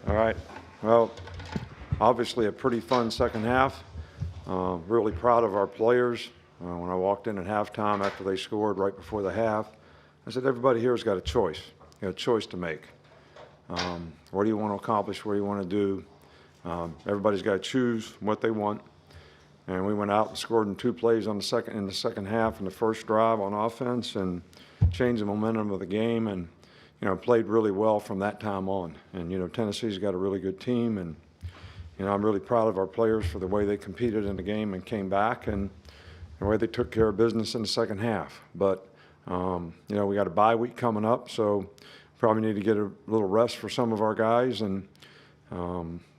All right. Well, obviously a pretty fun second half. Really proud of our players. When I walked in at halftime after they scored right before the half, I said, everybody here has got a choice. You got a choice to make. What do you want to accomplish? What do you want to do? Everybody's got to choose what they want. And we went out and scored in 2 plays in the second half in the first drive on offense and changed the momentum of the game and, played really well from that time on. And, Tennessee's got a really good team, and, I'm really proud of our players for the way they competed in the game and came back and the way they took care of business in the second half. But, we got a bye week coming up, so probably need to get a little rest for some of our guys. And,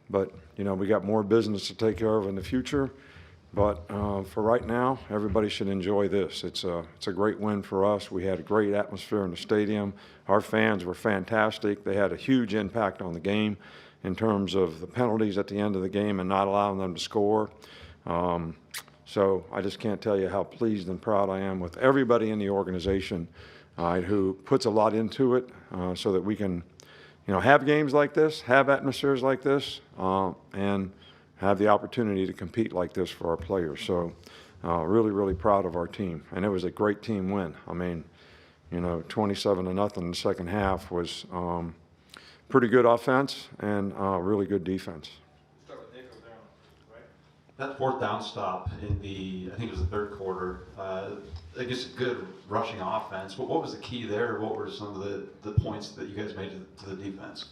but, we got more business to take care of in the future. But for right now, everybody should enjoy this. It's a great win for us. We had a great atmosphere in the stadium. Our fans were fantastic. They had a huge impact on the game in terms of the penalties at the end of the game and not allowing them to score. So I just can't tell you how pleased and proud I am with everybody in the organization who puts a lot into it so that we can, have games like this, have atmospheres like this, and have the opportunity to compete like this for our players. So really, really proud of our team. And it was a great team win. I mean, 27-0 in the second half was pretty good offense and really good defense. That fourth down stop in I think it was the third quarter, I guess a good rushing offense. But what was the key there? What were some of the points that you guys made to the defense?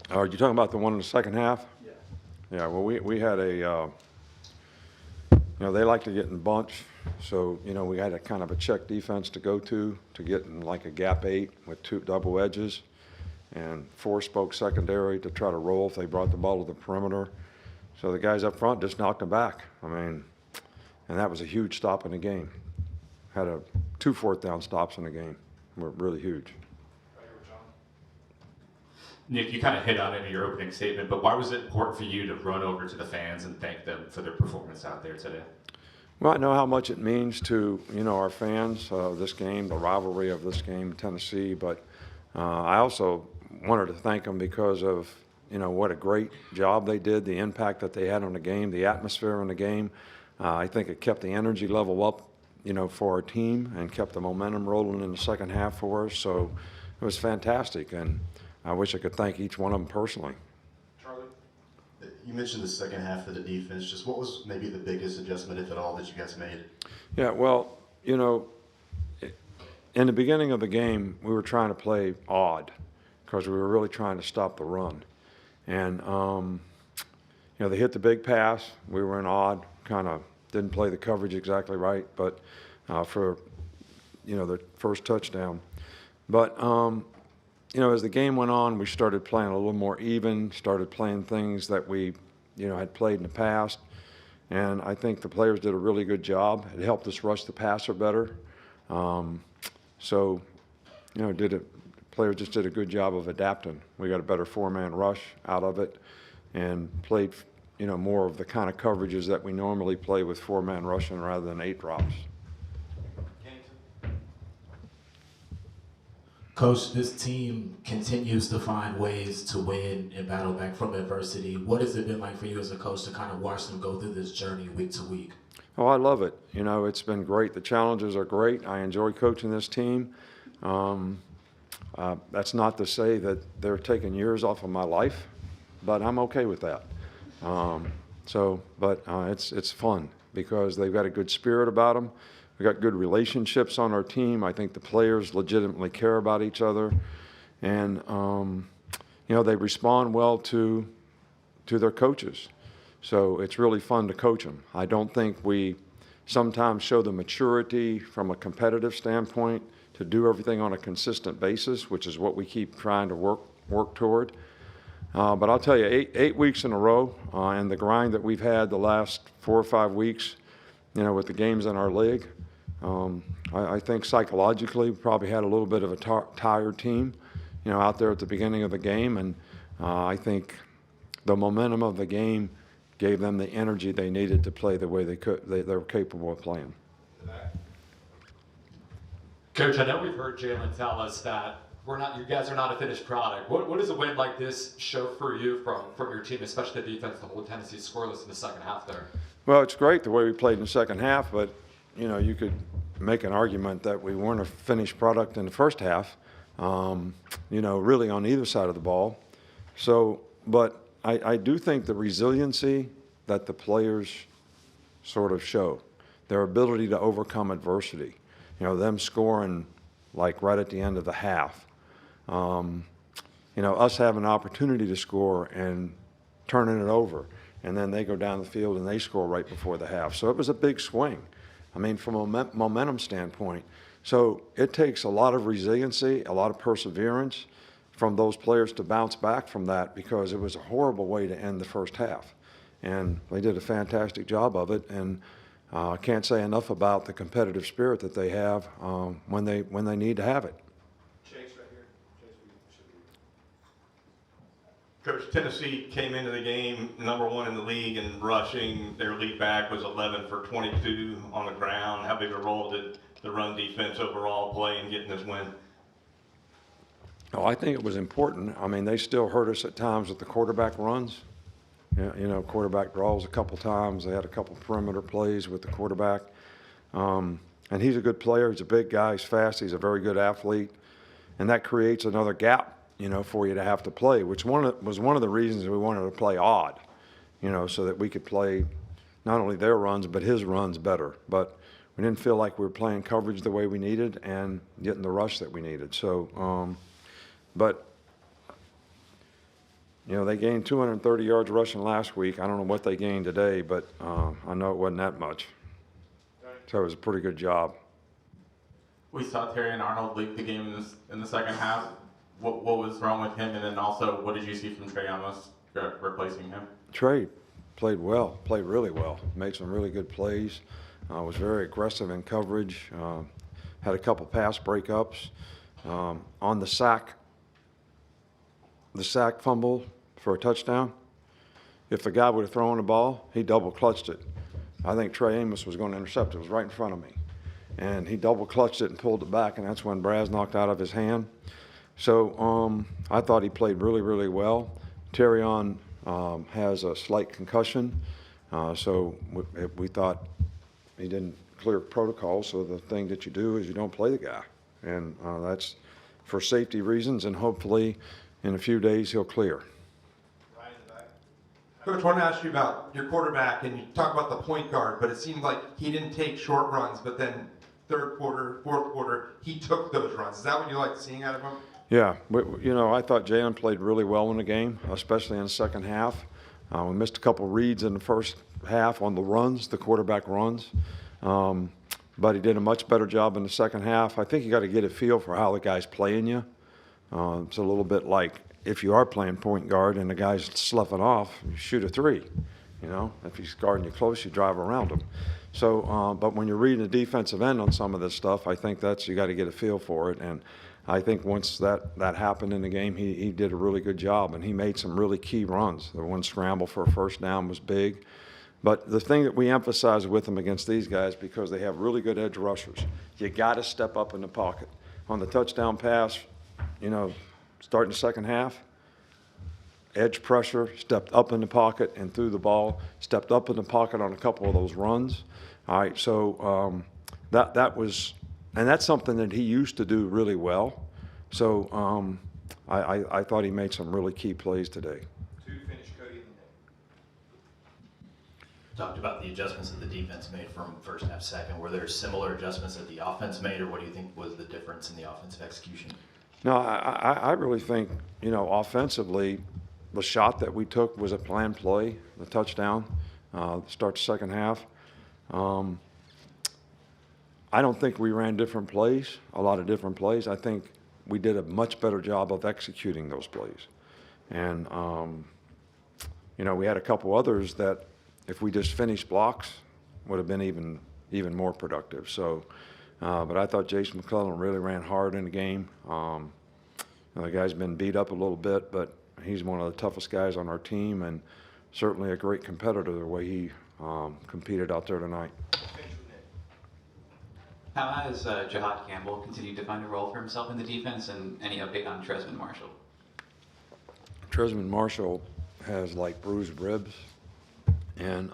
Are you talking about the one in the second half? Yeah. Yeah, well, we had a, they like to get in bunch. So, we had a kind of a check defense to go to get in like a gap 8 with 2 double edges and 4 spoke secondary to try to roll if they brought the ball to the perimeter. So the guys up front just knocked them back. I mean, and that was a huge stop in the game. Had 2 fourth down stops in the game. Were really huge. Nick, you kind of hit on it in your opening statement, but why was it important for you to run over to the fans and thank them for their performance out there today? Well, I know how much it means to, our fans, this game, the rivalry of this game in Tennessee, but I also wanted to thank them because of, what a great job they did, the impact that they had on the game, the atmosphere in the game. I think it kept the energy level up, for our team and kept the momentum rolling in the second half for us. So it was fantastic, and I wish I could thank each one of them personally. Charlie, you mentioned the second half of the defense. Just what was maybe the biggest adjustment, if at all, that you guys made? Yeah, well, in the beginning of the game, we were trying to play odd because we were really trying to stop the run. And, they hit the big pass. We were in odd, kind of didn't play the coverage exactly right, but for, the first touchdown. But, as the game went on, we started playing a little more even, started playing things that we, had played in the past. And I think the players did a really good job. It helped us rush the passer better. So, players just did a good job of adapting. We got a better 4-man rush out of it and played, more of the kind of coverages that we normally play with 4-man rushing rather than 8 drops. Coach, this team continues to find ways to win and battle back from adversity. What has it been like for you as a coach to kind of watch them go through this journey week to week? Oh, I love it. It's been great. The challenges are great. I enjoy coaching this team. That's not to say that they're taking years off of my life, but I'm okay with that. It's fun because they've got a good spirit about them. We got good relationships on our team. I think the players legitimately care about each other, and they respond well to their coaches. So it's really fun to coach them. I don't think we sometimes show the maturity from a competitive standpoint to do everything on a consistent basis, which is what we keep trying to work toward. But I'll tell you, eight weeks in a row, and the grind that we've had the last 4 or 5 weeks, with the games in our league, I think psychologically we probably had a little bit of a tired team, out there at the beginning of the game, and I think the momentum of the game gave them the energy they needed to play the way they were capable of playing. Coach, I know we've heard Jalen tell us that you guys are not a finished product. What does a win like this show for you from your team, especially the defense, to hold Tennessee scoreless in the second half there? Well, it's great the way we played in the second half, but, you could make an argument that we weren't a finished product in the first half, really on either side of the ball. So, but I do think the resiliency that the players sort of show, their ability to overcome adversity, them scoring like right at the end of the half, us having an opportunity to score and turning it over, and then they go down the field and they score right before the half. So it was a big swing. I mean, from a momentum standpoint. So it takes a lot of resiliency, a lot of perseverance from those players to bounce back from that, because it was a horrible way to end the first half. And they did a fantastic job of it. And I can't say enough about the competitive spirit that they have when they need to have it. Chase right here. Coach, Tennessee came into the game #1 in the league in rushing. Their lead back was 11 for 22 on the ground. How big a role did the run defense overall play in getting this win? Oh, I think it was important. I mean, they still hurt us at times with the quarterback runs. Quarterback draws a couple times. They had a couple perimeter plays with the quarterback. And he's a good player. He's a big guy. He's fast. He's a very good athlete. And that creates another gap, for you to have to play, which was one of the reasons we wanted to play odd, so that we could play not only their runs but his runs better. But we didn't feel like we were playing coverage the way we needed and getting the rush that we needed. So, but they gained 230 yards rushing last week. I don't know what they gained today, but I know it wasn't that much. So it was a pretty good job. We saw Terry and Arnold lead the game in the second half. What was wrong with him, and then also what did you see from Trey Amos replacing him? Trey played well, played really well, made some really good plays, was very aggressive in coverage, had a couple pass breakups. On the sack fumble for a touchdown, if the guy would have thrown the ball, he double clutched it. I think Trey Amos was going to intercept it. It was right in front of me. And he double clutched it and pulled it back, and that's when Braz knocked out of his hand. So I thought he played really, really well. Terrion has a slight concussion, so we thought he didn't clear protocol. So the thing that you do is you don't play the guy, and that's for safety reasons, and hopefully in a few days he'll clear. Coach, I want to ask you about your quarterback, and you talk about the point guard, but it seemed like he didn't take short runs, but then third quarter, fourth quarter, he took those runs. Is that what you like seeing out of him? Yeah, I thought Jalen played really well in the game, especially in the second half. We missed a couple reads in the first half on the runs, the quarterback runs, but he did a much better job in the second half. I think you got to get a feel for how the guy's playing you. It's a little bit like if you are playing point guard and the guy's sloughing off, you shoot a three. If he's guarding you close, you drive around him. So, but when you're reading the defensive end on some of this stuff, I think you got to get a feel for it. And I think once that happened in the game, he did a really good job, and he made some really key runs. The one scramble for a first down was big. But the thing that we emphasize with them against these guys, because they have really good edge rushers, you got to step up in the pocket. On the touchdown pass, starting the second half, edge pressure, stepped up in the pocket and threw the ball, stepped up in the pocket on a couple of those runs. All right, so that was, and that's something that he used to do really well. So I thought he made some really key plays today. Talked about the adjustments that the defense made from first half, second. Were there similar adjustments that the offense made, or what do you think was the difference in the offensive execution? No, I really think, offensively, the shot that we took was a planned play, the touchdown, start the second half. I don't think we ran different plays, a lot of different plays. I think we did a much better job of executing those plays. And, we had a couple others that if we just finished blocks would have been even more productive. So, but I thought Jason McClellan really ran hard in the game. The guy's been beat up a little bit, but he's one of the toughest guys on our team, and certainly a great competitor the way he competed out there tonight. How has Jihaad Campbell continued to find a role for himself in the defense, and any update on Tresman Marshall? Tresman Marshall has like bruised ribs, and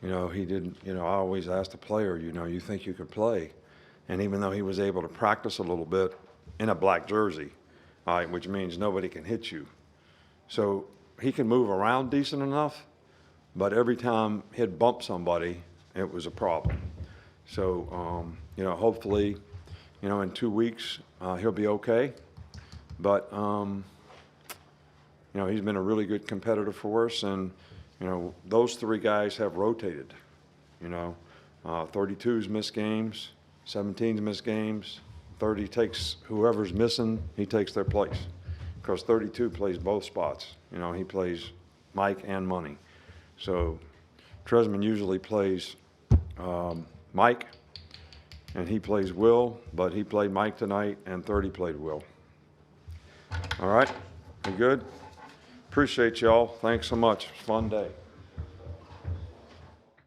you know, he didn't. You know, I always ask the player, you know, you think you could play, and even though he was able to practice a little bit in a black jersey, all right, which means nobody can hit you, so he can move around decent enough, but every time he'd bump somebody, it was a problem. So you know, hopefully, you know, in 2 weeks he'll be okay, but. You know, he's been a really good competitor for us, and, you know, those three guys have rotated. You know, 32's missed games, 17's missed games, 30 takes whoever's missing, he takes their place. Because 32 plays both spots. You know, he plays Mike and Money. So Tresman usually plays Mike, and he plays Will, but he played Mike tonight, and 30 played Will. All right, we good? Appreciate y'all. Thanks so much. Fun day.